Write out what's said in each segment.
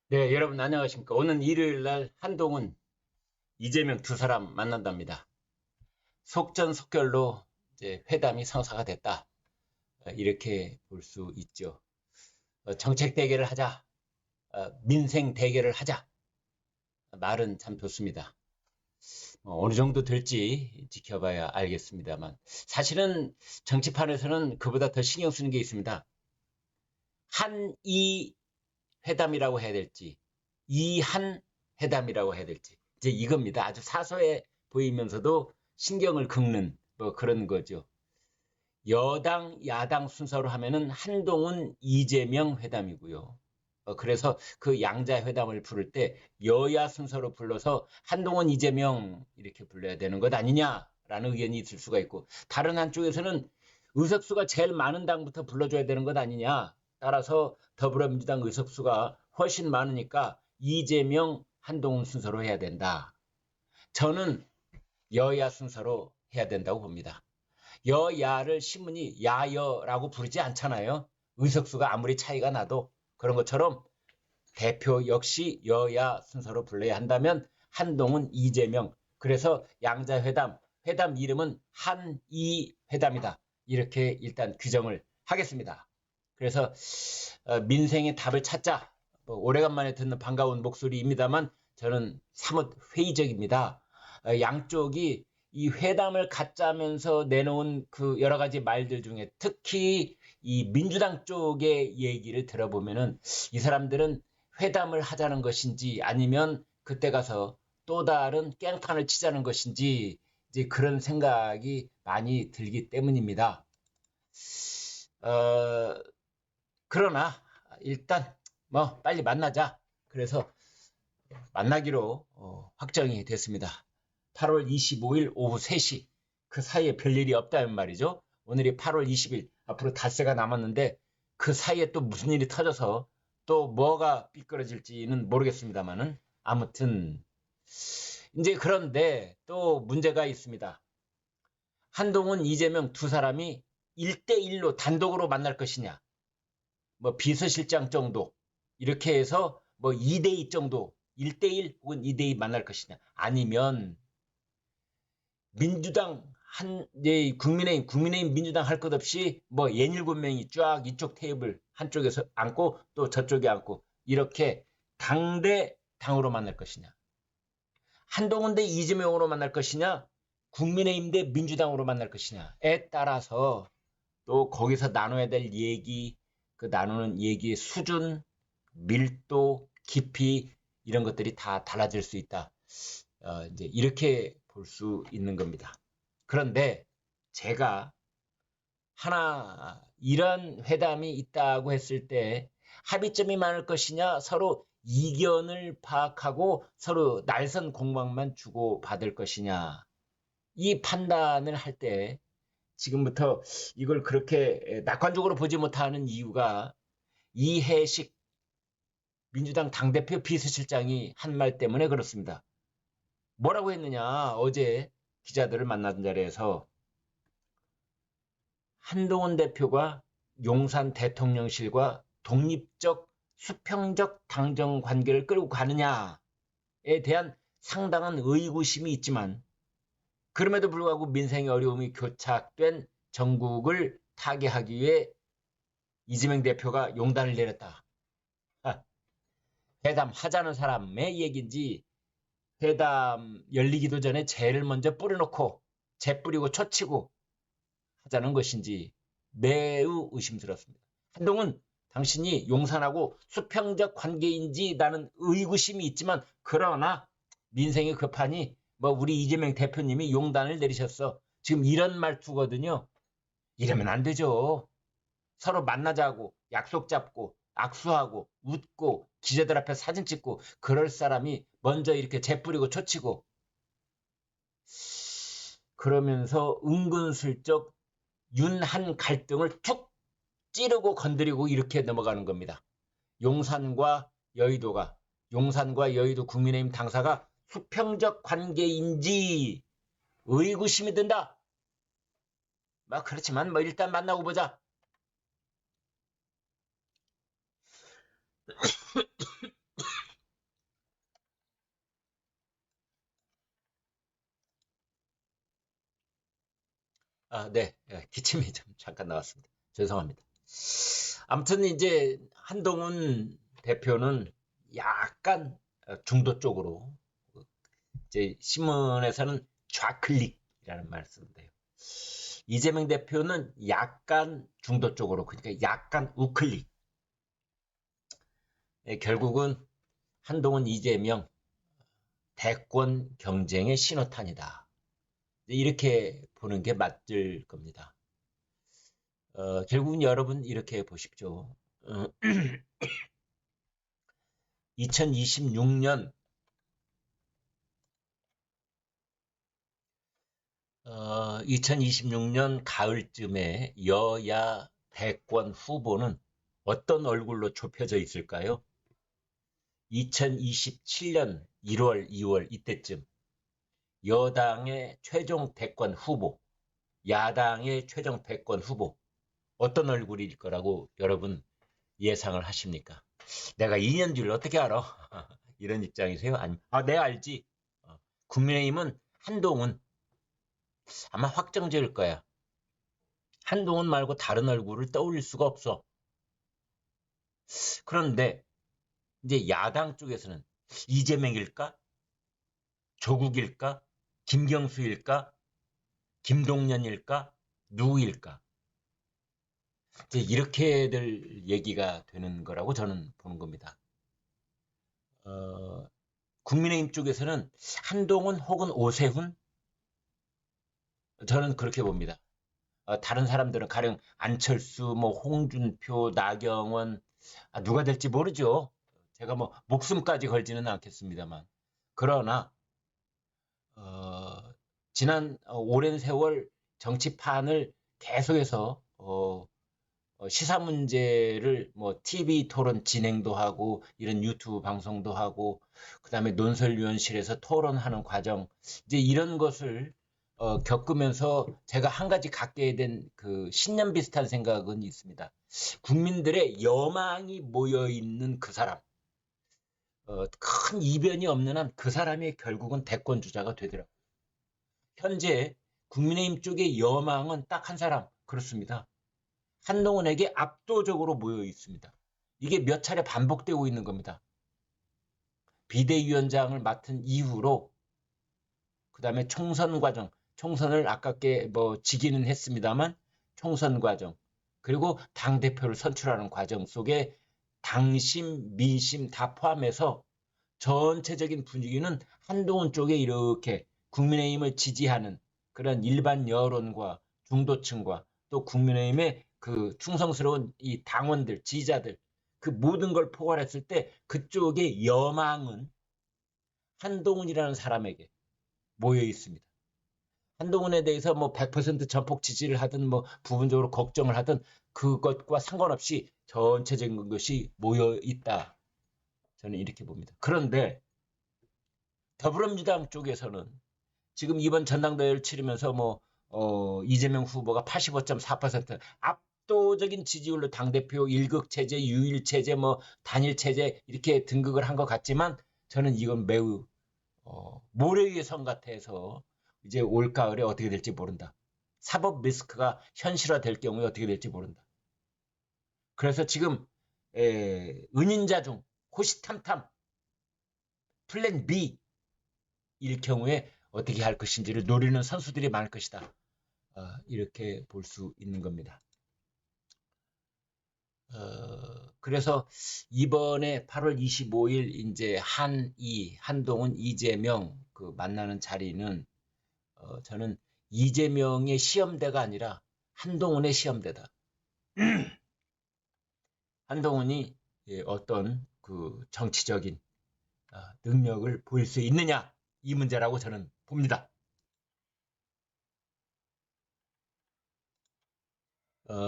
네, 여러분 안녕하십니까. 오는 일요일 날 한동훈, 이재명 두 사람 만난답니다. 속전속결로 이제 회담이 성사가 됐다. 이렇게 볼 수 있죠. 정책 대결을 하자. 민생 대결을 하자. 말은 참 좋습니다. 어느 정도 될지 지켜봐야 알겠습니다만 사실은 정치판에서는 그보다 더 신경 쓰는 게 있습니다. 한이 회담이라고 해야 될지 이한 회담이라고 해야 될지 이제 이겁니다. 아주 사소해 보이면서도 신경을 긁는 뭐 그런 거죠. 여당 야당 순서로 하면은 한동훈 이재명 회담이고요. 그래서 그 양자 회담을 부를 때 여야 순서로 불러서 한동훈 이재명 이렇게 불러야 되는 것 아니냐라는 의견이 있을 수가 있고, 다른 한쪽에서는 의석수가 제일 많은 당부터 불러줘야 되는 것 아니냐. 따라서 더불어민주당 의석수가 훨씬 많으니까 이재명 한동훈 순서로 해야 된다. 저는 여야 순서로 해야 된다고 봅니다. 여야를 신문이 야여라고 부르지 않잖아요. 의석수가 아무리 차이가 나도. 그런 것처럼 대표 역시 여야 순서로 불러야 한다면 한동훈, 이재명. 그래서 양자회담, 회담 이름은 한이회담이다. 이렇게 일단 규정을 하겠습니다. 그래서 민생의 답을 찾자. 뭐 오래간만에 듣는 반가운 목소리입니다만 저는 사뭇 회의적입니다. 양쪽이 이 회담을 갖자면서 내놓은 그 여러 가지 말들 중에 특히 이 민주당 쪽의 얘기를 들어보면은 이 사람들은 회담을 하자는 것인지 아니면 그때 가서 또 다른 깽판을 치자는 것인지 이제 그런 생각이 많이 들기 때문입니다. 어, 그러나 일단 뭐 빨리 만나자. 그래서 만나기로 확정이 됐습니다. 8월 25일 오후 3시 그 사이에 별일이 없다는 말이죠. 오늘이 8월 20일 앞으로 닷새가 남았는데 그 사이에 또 무슨 일이 터져서 또 뭐가 삐뚤어질지는 모르겠습니다만은 아무튼 이제 그런데 또 문제가 있습니다. 한동훈, 이재명 두 사람이 1대1로 단독으로 만날 것이냐, 뭐 비서실장 정도 이렇게 해서 뭐 2대2 정도 1대1 혹은 2대2 만날 것이냐, 아니면 민주당 국민의힘 민주당 할 것 없이 뭐 67명이 쫙 이쪽 테이블 한쪽에서 앉고 또 저쪽에 앉고 이렇게 당대 당으로 만날 것이냐, 한동훈 대 이재명으로 만날 것이냐, 국민의힘 대 민주당으로 만날 것이냐에 따라서 또 거기서 나눠야 될 얘기, 그 나누는 얘기의 수준, 밀도, 깊이 이런 것들이 다 달라질 수 있다. 이제 이렇게 볼 수 있는 겁니다. 그런데 제가 하나 이런 회담이 있다고 했을 때 합의점이 많을 것이냐, 서로 이견을 파악하고 서로 날선 공방만 주고 받을 것이냐, 이 판단을 할 때 지금부터 이걸 그렇게 낙관적으로 보지 못하는 이유가 이해식 민주당 당대표 비서실장이 한 말 때문에 그렇습니다. 뭐라고 했느냐, 어제 기자들을 만난 자리에서 한동훈 대표가 용산 대통령실과 독립적 수평적 당정 관계를 끌고 가느냐에 대한 상당한 의구심이 있지만 그럼에도 불구하고 민생의 어려움이 교착된 전국을 타개하기 위해 이재명 대표가 용단을 내렸다. 회담 하자는 사람의 얘기인지 회담 열리기도 전에 재를 먼저 뿌려놓고 재 뿌리고 초치고 하자는 것인지 매우 의심스럽습니다. 한동훈, 당신이 용산하고 수평적 관계인지 나는 의구심이 있지만, 그러나 민생이 급하니 뭐 우리 이재명 대표님이 용단을 내리셨어. 지금 이런 말투거든요. 이러면 안 되죠. 서로 만나자고 약속 잡고 악수하고 웃고 기자들 앞에 사진 찍고 그럴 사람이 먼저 이렇게 재뿌리고 초치고 그러면서 은근슬쩍 윤한 갈등을 툭 찌르고 건드리고 이렇게 넘어가는 겁니다. 용산과 여의도가, 용산과 여의도 국민의힘 당사가 수평적 관계인지 의구심이 든다. 뭐 그렇지만 뭐 일단 만나고 보자. 네. 기침이 좀 잠깐 나왔습니다. 죄송합니다. 아무튼 이제 한동훈 대표는 약간 중도 쪽으로 이제 신문에서는 좌클릭이라는 말을 쓰는데요. 이재명 대표는 약간 중도 쪽으로 그러니까 약간 우클릭. 결국은 한동훈 이재명 대권 경쟁의 신호탄이다. 이렇게 보는 게 맞을 겁니다. 결국은 여러분 이렇게 보십시오. 2026년 2026년 가을쯤에 여야 대권 후보는 어떤 얼굴로 좁혀져 있을까요? 2027년 1월, 2월 이때쯤 여당의 최종 대권 후보, 야당의 최종 대권 후보 어떤 얼굴일 거라고 여러분 예상을 하십니까? 내가 2년 뒤를 어떻게 알아? 이런 입장이세요? 아니, 내가 알지. 국민의힘은 한동훈 아마 확정 지을 거야. 한동훈 말고 다른 얼굴을 떠올릴 수가 없어. 그런데 이제 야당 쪽에서는 이재명일까? 조국일까? 김경수일까? 김동연일까? 누구일까? 이제 이렇게들 얘기가 되는 거라고 저는 보는 겁니다. 국민의힘 쪽에서는 한동훈 혹은 오세훈? 저는 그렇게 봅니다. 다른 사람들은 가령 안철수, 뭐 홍준표, 나경원 누가 될지 모르죠. 제가 뭐 목숨까지 걸지는 않겠습니다만 그러나 지난 오랜 세월 정치판을 계속해서 시사 문제를 뭐 TV 토론 진행도 하고 이런 유튜브 방송도 하고 그다음에 논설위원실에서 토론하는 과정 이제 이런 것을 겪으면서 제가 한 가지 갖게 된 그 신념 비슷한 생각은 있습니다. 국민들의 여망이 모여 있는 그 사람, 큰 이변이 없는 한 그 사람이 결국은 대권 주자가 되더라고요. 현재 국민의힘 쪽의 여망은 딱 한 사람 그렇습니다. 한동훈에게 압도적으로 모여 있습니다. 이게 몇 차례 반복되고 있는 겁니다. 비대위원장을 맡은 이후로 그다음에 총선 과정, 총선을 아깝게 뭐 지기는 했습니다만 총선 과정 그리고 당 대표를 선출하는 과정 속에 당심, 민심 다 포함해서 전체적인 분위기는 한동훈 쪽에 이렇게 국민의힘을 지지하는 그런 일반 여론과 중도층과 또 국민의힘의 그 충성스러운 이 당원들, 지지자들 그 모든 걸 포괄했을 때 그쪽의 여망은 한동훈이라는 사람에게 모여 있습니다. 한동훈에 대해서 뭐 100% 전폭 지지를 하든 뭐 부분적으로 걱정을 하든 그것과 상관없이 전체적인 것이 모여 있다. 저는 이렇게 봅니다. 그런데 더불어민주당 쪽에서는 지금 이번 전당대회를 치르면서 뭐 이재명 후보가 85.4% 압도적인 지지율로 당대표 일극 체제, 유일 체제, 뭐 단일 체제 이렇게 등극을 한 것 같지만 저는 이건 매우 모래 위의 성 같아서 이제 올 가을에 어떻게 될지 모른다. 사법 리스크가 현실화될 경우에 어떻게 될지 모른다. 그래서 지금 은인자 중 호시탐탐 플랜 B 일 경우에 어떻게 할 것인지를 노리는 선수들이 많을 것이다. 이렇게 볼 수 있는 겁니다. 그래서 이번에 8월 25일 이제 한동훈, 이재명 그 만나는 자리는 저는 이재명의 시험대가 아니라 한동훈의 시험대다. 한동훈이 어떤 그 정치적인 능력을 보일 수 있느냐 이 문제라고 저는 봅니다.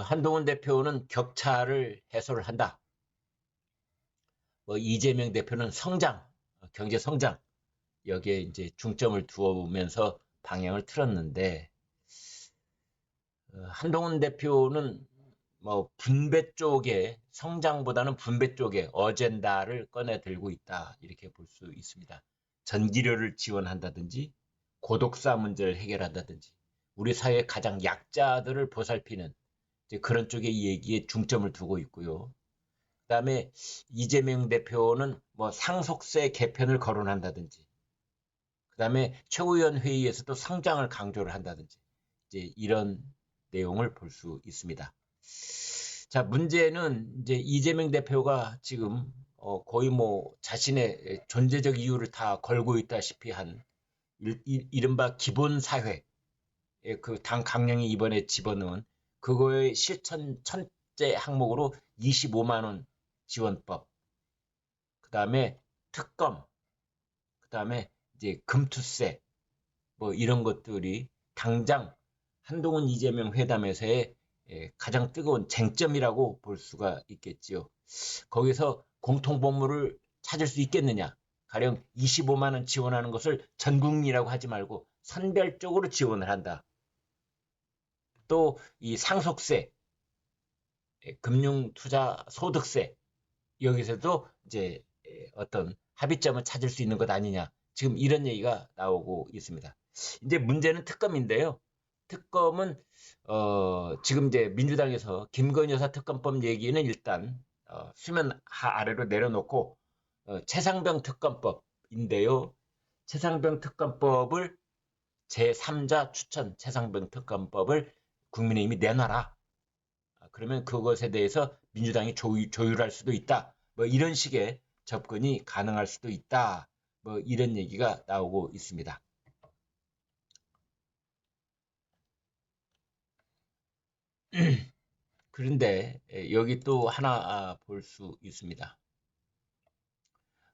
한동훈 대표는 격차를 해소를 한다. 뭐 이재명 대표는 성장, 경제 성장 여기에 이제 중점을 두어보면서 방향을 틀었는데 한동훈 대표는 뭐 분배 쪽에 성장보다는 분배 쪽에 어젠다를 꺼내 들고 있다 이렇게 볼 수 있습니다. 전기료를 지원한다든지 고독사 문제를 해결한다든지 우리 사회의 가장 약자들을 보살피는 이제 그런 쪽의 얘기에 중점을 두고 있고요. 그다음에 이재명 대표는 뭐 상속세 개편을 거론한다든지, 그다음에 최고위원 회의에서도 성장을 강조를 한다든지, 이제 이런 내용을 볼 수 있습니다. 자, 문제는 이제 이재명 대표가 지금 거의 뭐 자신의 존재적 이유를 다 걸고 있다시피 한 이른바 기본사회, 그 당 강령이 이번에 집어넣은 그거의 실천 첫째 항목으로 25만 원 지원법, 그다음에 특검, 그다음에 이제 금투세, 뭐 이런 것들이 당장 한동훈 이재명 회담에서의 가장 뜨거운 쟁점이라고 볼 수가 있겠지요. 거기서 공통분모를 찾을 수 있겠느냐? 가령 25만 원 지원하는 것을 전 국민이라고 하지 말고 선별적으로 지원을 한다. 또 이 상속세, 금융투자소득세, 여기서도 이제 어떤 합의점을 찾을 수 있는 것 아니냐. 지금 이런 얘기가 나오고 있습니다. 이제 문제는 특검인데요. 특검은 지금 이제 민주당에서 김건희 여사 특검법 얘기는 일단 수면 아래로 내려놓고 최상병 특검법인데요. 최상병 특검법을 제3자 추천 최상병 특검법을 국민의힘이 내놔라. 그러면 그것에 대해서 민주당이 조율할 수도 있다. 뭐 이런 식의 접근이 가능할 수도 있다. 뭐 이런 얘기가 나오고 있습니다. 그런데 여기 또 하나 볼 수 있습니다.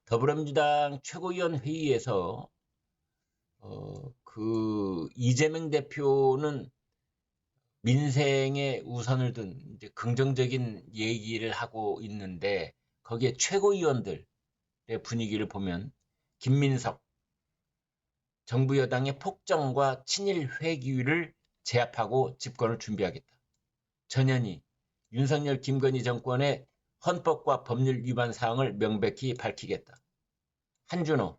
더불어민주당 최고위원 회의에서 그 이재명 대표는 민생에 우선을 둔 이제 긍정적인 얘기를 하고 있는데 거기에 최고위원들의 분위기를 보면 김민석 정부 여당의 폭정과 친일 회귀를 제압하고 집권을 준비하겠다. 전현희 윤석열 김건희 정권의 헌법과 법률 위반 사항을 명백히 밝히겠다. 한준호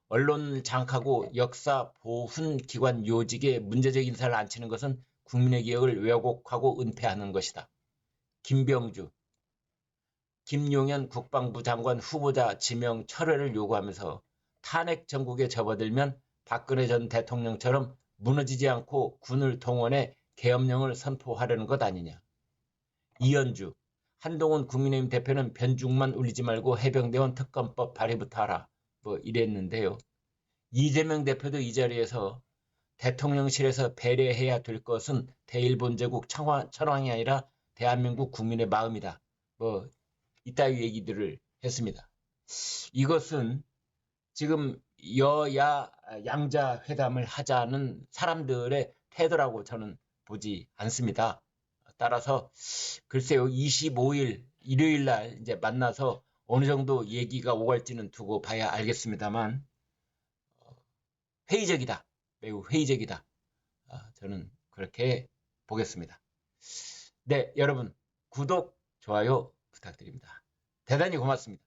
언론을 장악하고 역사 보훈 기관 요직에 문제적 인사를 앉히는 것은 국민의 기억을 왜곡하고 은폐하는 것이다. 김병주 김용현 국방부 장관 후보자 지명 철회를 요구하면서 탄핵 정국에 접어들면 박근혜 전 대통령처럼 무너지지 않고 군을 동원해 계엄령을 선포하려는 것 아니냐. 이현주 한동훈 국민의힘 대표는 변죽만 울리지 말고 해병대원 특검법 발의부터 하라. 뭐 이랬는데요. 이재명 대표도 이 자리에서 대통령실에서 배려해야 될 것은 대일본제국 천황이 아니라 대한민국 국민의 마음이다. 뭐 이따위 얘기들을 했습니다. 이것은 지금 여야 양자 회담을 하자는 사람들의 태도라고 저는 보지 않습니다. 따라서 글쎄요, 25일 일요일 날 이제 만나서 어느 정도 얘기가 오갈지는 두고 봐야 알겠습니다만 회의적이다. 매우 회의적이다. 저는 그렇게 보겠습니다. 네, 여러분 구독, 좋아요 부탁드립니다. 대단히 고맙습니다.